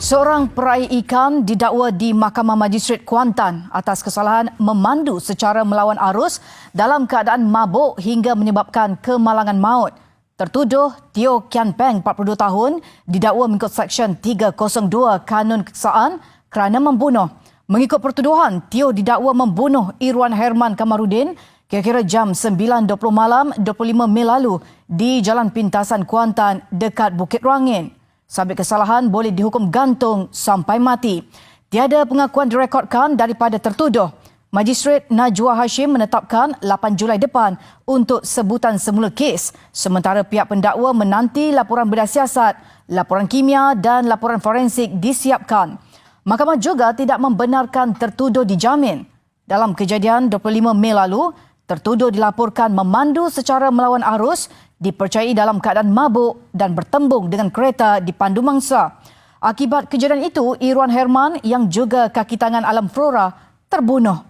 Seorang peraih ikan didakwa di Mahkamah Magistrate Kuantan atas kesalahan memandu secara melawan arus dalam keadaan mabuk hingga menyebabkan kemalangan maut. Tertuduh Teo Kian Peng, 42 tahun, didakwa mengikut Seksyen 302 Kanun Kejaksaan kerana membunuh. Mengikut pertuduhan, Teo didakwa membunuh Irwan Herman Kamarudin kira-kira jam 9.20 malam 25 Mei lalu di Jalan Pintasan Kuantan dekat Bukit Rangin. Sabit kesalahan boleh dihukum gantung sampai mati. Tiada pengakuan direkodkan daripada tertuduh. Magistrate Najwa Hashim menetapkan 8 Julai depan untuk sebutan semula kes, sementara pihak pendakwa menanti laporan bedah siasat, laporan kimia dan laporan forensik disiapkan. Mahkamah juga tidak membenarkan tertuduh dijamin. Dalam kejadian 25 Mei lalu, tertuduh dilaporkan memandu secara melawan arus, dipercayai dalam keadaan mabuk dan bertembung dengan kereta di pandu mangsa. Akibat kejadian itu, Irwan Herman yang juga kaki tangan Alam Flora terbunuh.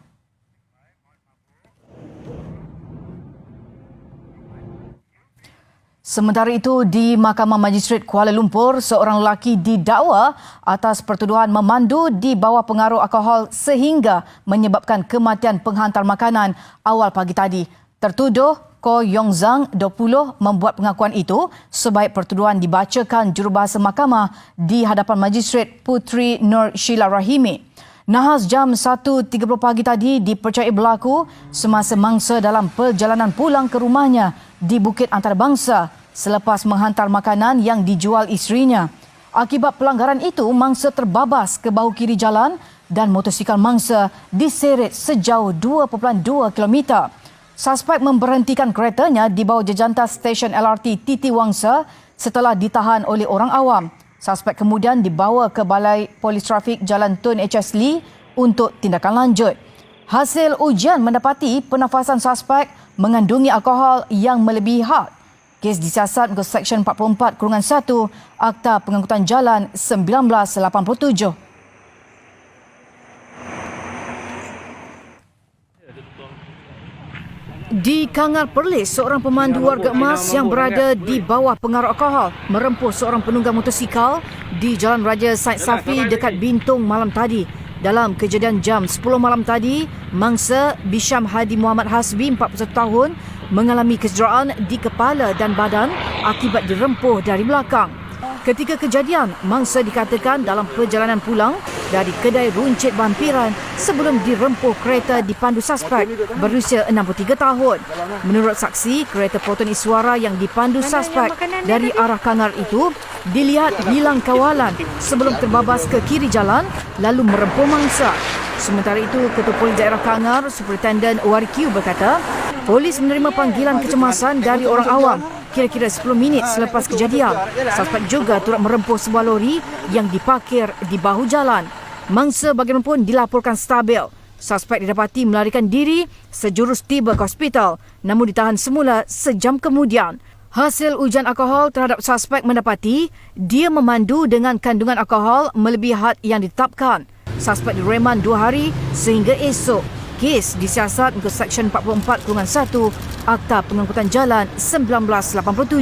Sementara itu, di Mahkamah Magistrate Kuala Lumpur, seorang lelaki didakwa atas pertuduhan memandu di bawah pengaruh alkohol sehingga menyebabkan kematian penghantar makanan awal pagi tadi. Tertuduh Ko Yong Zhang, 20, membuat pengakuan itu sebaik pertuduhan dibacakan jurubahasa mahkamah di hadapan Magistrate Puteri Nur Sheila Rahimi. Nahas jam 1.30 pagi tadi dipercayai berlaku semasa mangsa dalam perjalanan pulang ke rumahnya di Bukit Antarabangsa selepas menghantar makanan yang dijual isterinya. Akibat pelanggaran itu, mangsa terbabas ke bahu kiri jalan dan motosikal mangsa diseret sejauh 2.2 km. Suspek memberhentikan keretanya di bawah jejantas stesen LRT Titi Wangsa setelah ditahan oleh orang awam. Suspek kemudian dibawa ke Balai Polis Trafik Jalan Tun HS Lee untuk tindakan lanjut. Hasil ujian mendapati pernafasan suspek mengandungi alkohol yang melebihi had. Kes disiasat ke Seksyen 44-1 Akta Pengangkutan Jalan 1987. Di Kangar Perlis, seorang pemandu warga emas yang berada di bawah pengaruh alkohol merempuh seorang penunggang motosikal di Jalan Raja Said Safi dekat Bintung malam tadi. Dalam kejadian jam 10 malam tadi, mangsa Bisham Hadi Muhammad Hasbi, 41 tahun, mengalami kecederaan di kepala dan badan akibat dirempuh dari belakang. Ketika kejadian, mangsa dikatakan dalam perjalanan pulang dari kedai runcit bampiran sebelum dirempuh kereta dipandu suspek berusia 63 tahun. Menurut saksi, kereta Potoni Suara yang dipandu suspek dari arah Kangar itu dilihat hilang kawalan sebelum terbabas ke kiri jalan lalu merempuh mangsa. Sementara itu, Ketua Polis Daerah Kangar, Superintendent Warikiu berkata, polis menerima panggilan kecemasan dari orang awam kira-kira 10 minit selepas kejadian. Suspek juga turut merempuh sebuah lori yang diparkir di bahu jalan. Mangsa bagaimanapun dilaporkan stabil. Suspek didapati melarikan diri sejurus tiba ke hospital namun ditahan semula sejam kemudian. Hasil ujian alkohol terhadap suspek mendapati dia memandu dengan kandungan alkohol melebihi had yang ditetapkan. Suspek direman 2 hari sehingga esok. Kes disiasat ke Seksyen 44-1 Akta Pengangkutan Jalan 1987.